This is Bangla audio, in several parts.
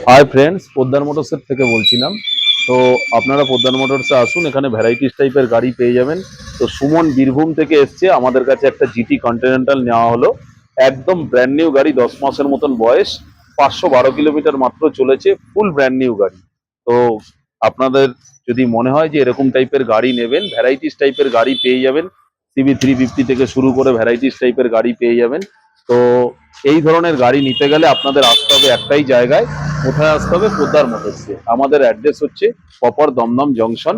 হাই ফ্রেন্ডস, পোদ্দার মোটরসের থেকে বলছিলাম। তো আপনারা পোদ্দার মোটরসে আসুন, এখানে ভ্যারাইটিস টাইপের গাড়ি পেয়ে যাবেন। তো সুমন বীরভূম থেকে এসছে, আমাদের কাছে একটা জিটি কন্টিনেন্টাল নেওয়া হলো। একদম ব্র্যান্ড নিউ গাড়ি, 10 মাসের মতন বয়স, 512 কিলোমিটার মাত্র চলেছে, ফুল ব্র্যান্ড নিউ গাড়ি। তো আপনাদের যদি মনে হয় যে এরকম টাইপের গাড়ি নেবেন, ভ্যারাইটিস টাইপের গাড়ি পেয়ে যাবেন। সিবি 350 থেকে শুরু করে ভ্যারাইটিস টাইপের গাড়ি পেয়ে যাবেন। তো এই ধরনের গাড়ি নিতে গেলে আপনাদের আসতে হবে একটাই জায়গায়। কোথায় আসতে হবে? পোদ্দার মোটরসে। আমাদের অ্যাড্রেস হচ্ছে প্রপার দমদম জংশন।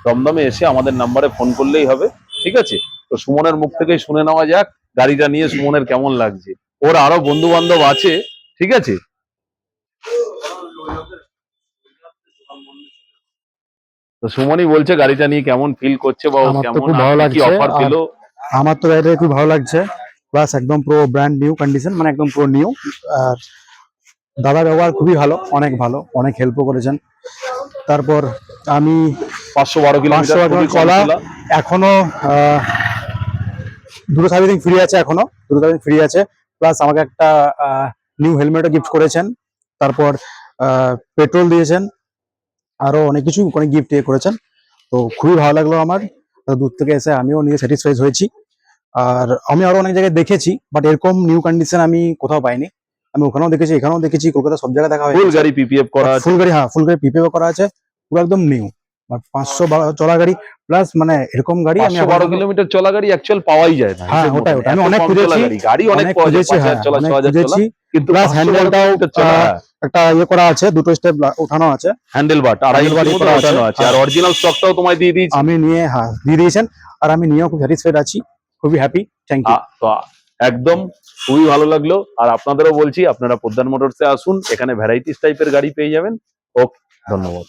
দমদমে এসে আমাদের নাম্বারে ফোন করলেই হবে, ঠিক আছে? তো সুমনের মুখ থেকেই শুনে নেওয়া যাক গাড়িটা নিয়ে সুমনের কেমন লাগছে। ওর আরো বন্ধু বান্ধব আছে, ঠিক আছে? তো সুমনই বলছে গাড়িটা নিয়ে কেমন ফিল করছে বা ও আমার তো কেমন, খুব ভালো আপনি কি লাগছে। অফার আর পেলো। আমার তো গাড়িটা খুব ভালো লাগছে, প্লাস একদম পুরো ব্র্যান্ড নিউ কন্ডিশন, মানে একদম পুরো নিউ। আর দাদা ব্যবহার খুবই ভালো, অনেক হেল্পও করেছেন। তারপর আমি 512 কিলোমিটার 500 খুবই কম চলা, চলা। এখনো দুটো সার্ভিসিং ফ্রি আছে, প্লাস আমাকে একটা নিউ হেলমেটও গিফট করেছেন। তারপর পেট্রোল দিয়েছেন, আরো অনেক গিফট করেছেন। তো খুবই ভালো লাগলো আমার। দূর থেকে এসে আমিও নিয়ে স্যাটিসফাইড হয়েছি। আর আমি আরো অনেক জায়গায় দেখেছি, বাট এরকম নিউ কন্ডিশন আমি কোথাও পাইনি। আমি ওখানেও দেখেছি, এখানেও দেখেছি, কলকাতা সব জায়গায় দেখা হয়ে ফুল গেছে। গাড়ি পিপিএফ করা আছে। ফুল গাড়ি পিপিও করা আছে, পুরো একদম নিউ। বাট 500 চলা গাড়ি, প্লাস মানে এরকম গাড়ি আমি পাঁচশো এখন বারো কিলোমিটার চলা গাড়ি অ্যাকচুয়াল পাওয়াই যায় না, হ্যাঁ হিসেব ওটাই মতন ওটাই আমি এত অনেক কম চলা খুঁজেছি, গাড়ি। গাড়ি অনেক অনেক পাওয়া যায়, খুঁজেছি, 5,000 হ্যাঁ চলা, অনেক 6,000 চলা, খুঁজেছি। কিন্তু প্লাস 512 হ্যান্ডেলটাও কিলোমিটার চলা। হ্যাঁ, একটা করা আছে, দুটো স্টেপ ওঠানো আছে। হ্যান্ডেল বার 2.5 হ্যান্ডেল বার ইঞ্চির মতো করা আছে, ওঠানো আছে, আর হ্যাঁ। অরিজিনাল স্টকটাও তোমায় দিয়ে দিয়েছি। আমি নিয়ে, হ্যাঁ দিয়ে দিয়েছেন। আর আমি নিয়েও খুব স্যাটিসফাইড আছি, খুবই হ্যাপি। Thank you. তো একদম খুবই ভালো লাগলো। আর আপনাদেরও বলছি, আপনারা পোদ্দার মোটরসে আসুন, এখানে ভ্যারাইটিস টাইপের গাড়ি পেয়ে যাবেন। ওকে, ধন্যবাদ।